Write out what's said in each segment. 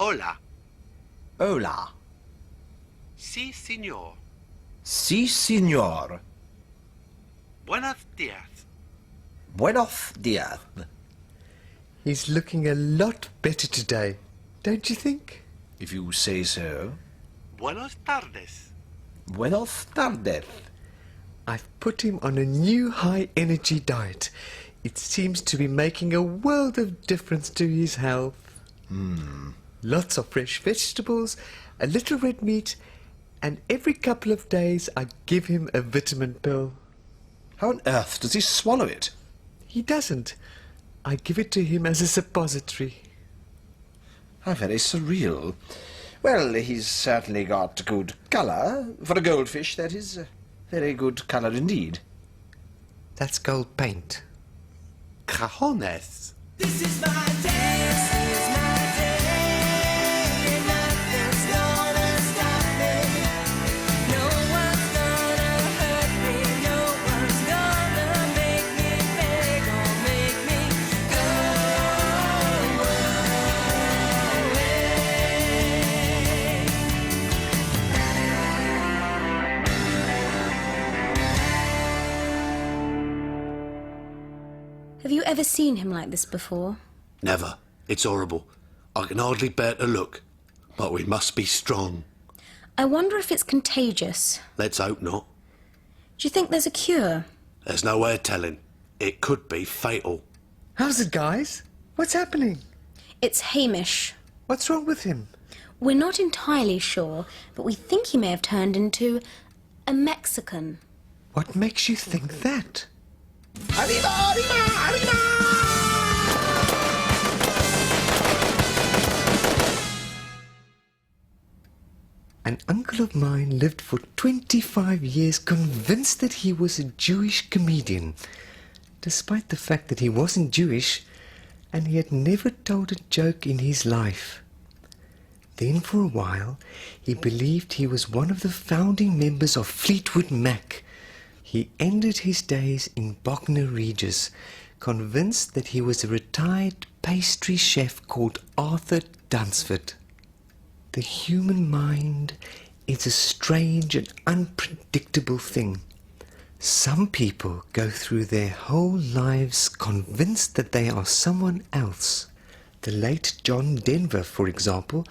Hola. Hola. Sí, señor. Si, signor. Buenos días. Buenos dias. He's looking a lot better today, don't you think? If you say so. Buenos tardes. Buenos tardes. I've put him on a new high-energy diet. It seems to be making a world of difference to his health. Lots of fresh vegetables, a little red meat, and every couple of days I give him a vitamin pill. How on earth does he swallow it? He doesn't. I give it to him as a suppository. How very surreal. Well, he's certainly got good colour. For a goldfish, that is. Very good colour indeed. That's gold paint. Cajones. This is my day, this is my day. Nothing's gonna stop me. No one's gonna hurt me. No one's gonna make me beg or make me go away. Have you ever seen him like this before? Never. It's horrible. I can hardly bear to look. But we must be strong. I wonder if it's contagious. Let's hope not. Do you think there's a cure? There's no way of telling. It could be fatal. How's it, guys? What's happening? It's Hamish. What's wrong with him? We're not entirely sure, but we think he may have turned into a Mexican. What makes you think that? Arriba, arriba, arriba! An uncle of mine lived for 25 years convinced that he was a Jewish comedian, despite the fact that he wasn't Jewish and he had never told a joke in his life. Then for a while he believed he was one of the founding members of Fleetwood Mac. He ended his days in Bognor Regis, convinced that he was a retired pastry chef called Arthur Dunsford. The human mind is a strange and unpredictable thing. Some people go through their whole lives convinced that they are someone else. The late John Denver, for example,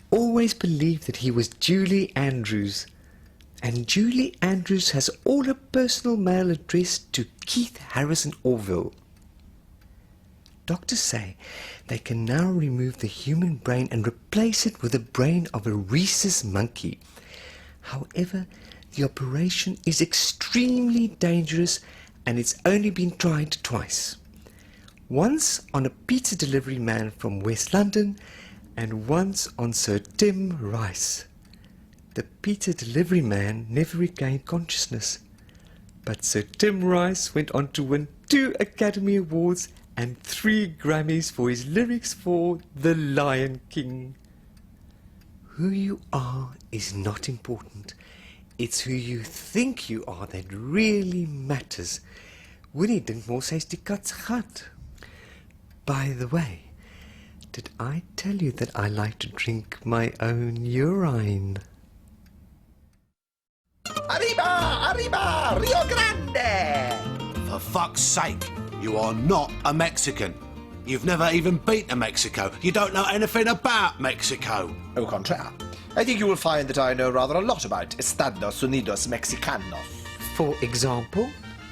always believed that he was Julie Andrews. And Julie Andrews has all her personal mail addressed to Keith Harrison Orville. Doctors say they can now remove the human brain and replace it with the brain of a rhesus monkey. However, the operation is extremely dangerous and it's only been tried twice. Once on a pizza delivery man from West London and once on Sir Tim Rice. The pizza delivery man never regained consciousness, but Sir Tim Rice went on to win 2 Academy Awards and 3 Grammys for his lyrics for The Lion King. Who you are is not important. It's who you think you are that really matters. Winnie Dinkmore says die kat's gat. By the way, did I tell you that I like to drink my own urine? Arriba, arriba, Rio Grande! For fuck's sake, you are not a Mexican. You've never even been to Mexico. You don't know anything about Mexico. Au contraire. I think you will find that I know rather a lot about Estados Unidos Mexicanos. For example?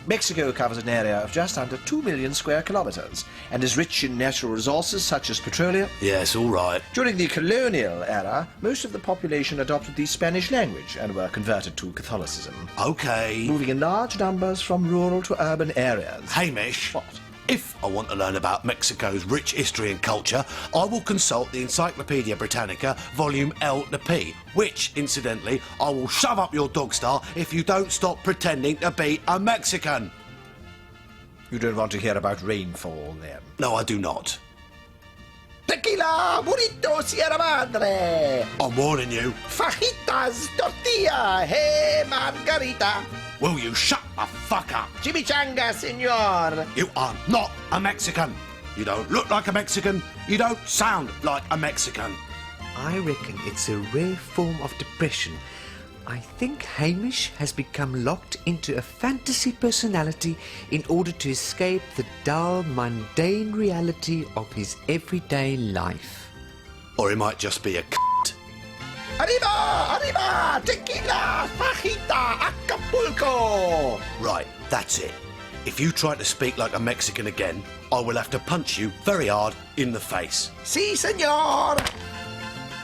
Mexico covers an area of just under 2 million square kilometers and is rich in natural resources such as petroleum. Yes, all right. During the colonial era, most of the population adopted the Spanish language and were converted to Catholicism, Okay. moving in large numbers from rural to urban areas. Hamish. What? If I want to learn about Mexico's rich history and culture, I will consult the Encyclopedia Britannica, volume L to P, which, incidentally, I will shove up your dog star if you don't stop pretending to be a Mexican. You don't want to hear about rainfall, then? No, I do not. Tequila, burrito, Sierra Madre! I'm warning you. Fajitas, tortilla, hey, margarita! Will you shut the fuck up? Chimichanga, senor! You are not a Mexican. You don't look like a Mexican. You don't sound like a Mexican. I reckon it's a rare form of depression. I think Hamish has become locked into a fantasy personality in order to escape the dull, mundane reality of his everyday life. Or he might just be a c***. Arriba! Arriba! Tequila! Fajita! Acapulco! Right, that's it. If you try to speak like a Mexican again, I will have to punch you very hard in the face. Si, senor!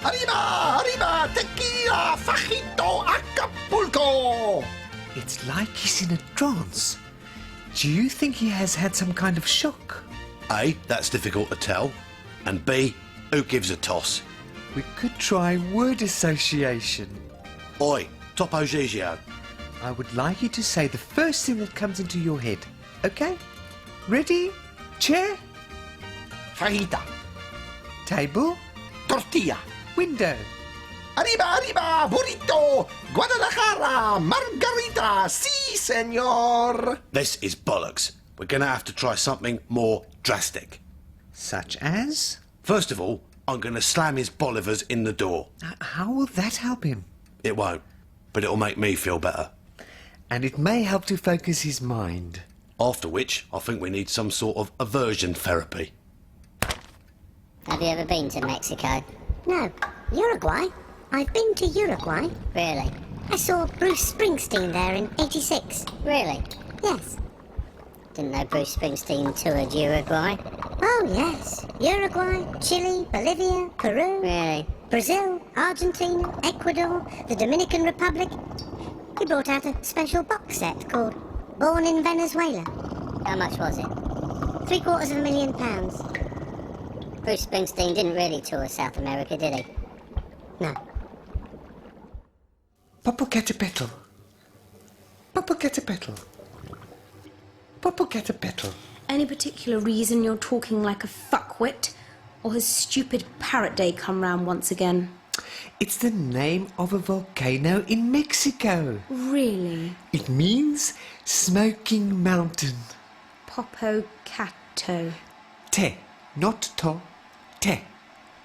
Arriba! Arriba! Tequila! Fajito! Acapulco! It's like he's in a trance. Do you think he has had some kind of shock? A, that's difficult to tell. And B, who gives a toss? We could try word association. Oi, Topo Gigio. I would like you to say the first thing that comes into your head. Okay? Ready? Chair? Fajita! Table? Tortilla! Window? Arriba! Arriba! Burrito! Guadalajara! Margarita! Si, senor! This is bollocks. We're going to have to try something more drastic. Such as? First of all, I'm going to slam his bolivers in the door. How will that help him? It won't, but it'll make me feel better. And it may help to focus his mind. After which, I think we need some sort of aversion therapy. Have you ever been to Mexico? No, Uruguay. I've been to Uruguay. Really? I saw Bruce Springsteen there in '86. Really? Yes. Didn't know Bruce Springsteen toured Uruguay. Oh, yes. Uruguay, Chile, Bolivia, Peru, Really? Brazil, Argentina, Ecuador, the Dominican Republic. He brought out a special box set called Born in Venezuela. How much was it? £750,000. Bruce Springsteen didn't really tour South America, did he? No. Popocatépetl. Popocatépetl. Popocatépetl. Any particular reason you're talking like a fuckwit? Or has stupid Parrot Day come round once again? It's the name of a volcano in Mexico. Really? It means smoking mountain. Popocato. Te, not to. Te.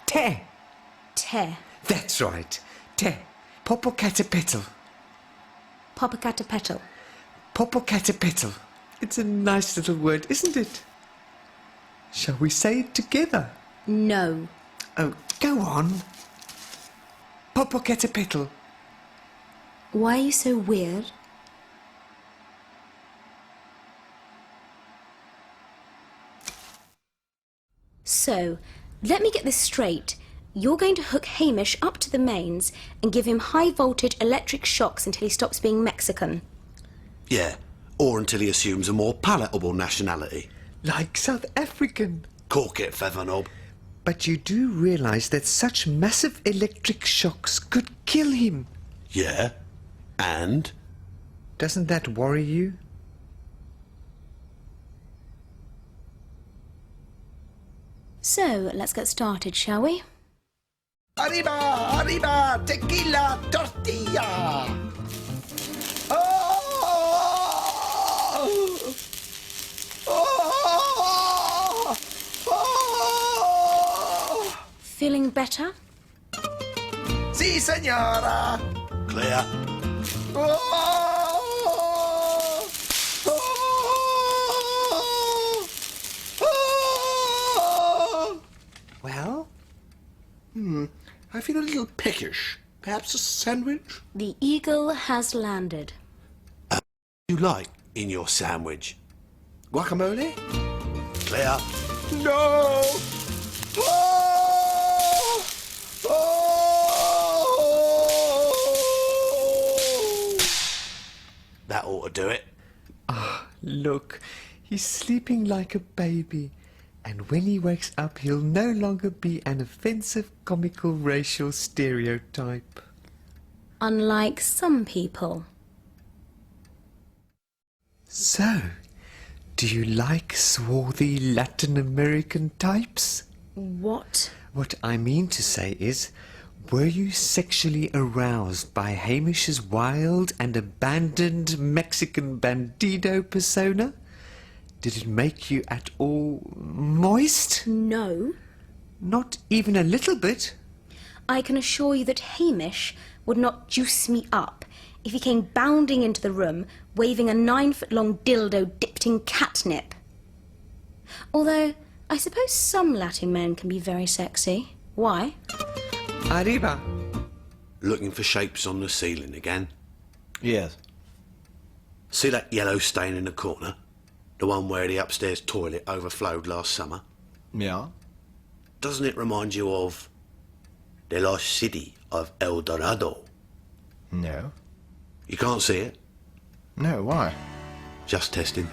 Te. Te. That's right. Te. Popocatépetl. Popocatépetl. Popocatépetl. It's a nice little word, isn't it? Shall we say it together? No. Oh, go on. Popocatépetl. Why are you so weird? So, let me get this straight. You're going to hook Hamish up to the mains and give him high voltage electric shocks until he stops being Mexican. Yeah, or until he assumes a more palatable nationality. Like South African. Cork it, Featherknob. But you do realise that such massive electric shocks could kill him. Yeah, and? Doesn't that worry you? So, let's get started, shall we? Arriba! Arriba! Tequila! Tortilla! Oh! Oh! Oh! Feeling better? Si, senora! Clear. Oh! Oh! Oh! Well? I feel a little peckish. Perhaps a sandwich? The eagle has landed. You like in your sandwich? Guacamole? Clear. No! Oh! Oh! That ought to do it. Look, he's sleeping like a baby. And when he wakes up, he'll no longer be an offensive, comical, racial stereotype. Unlike some people. So, do you like swarthy Latin American types? What? What I mean to say is, were you sexually aroused by Hamish's wild and abandoned Mexican bandido persona? Did it make you at all moist? No. Not even a little bit? I can assure you that Hamish would not juice me up if he came bounding into the room waving a 9-foot-long dildo dipped in catnip. Although, I suppose some Latin men can be very sexy. Why? Arriba. Looking for shapes on the ceiling again? Yes. See that yellow stain in the corner? The one where the upstairs toilet overflowed last summer? Yeah. Doesn't it remind you of the lost city of El Dorado? No. You can't see it? No, why? Just testing.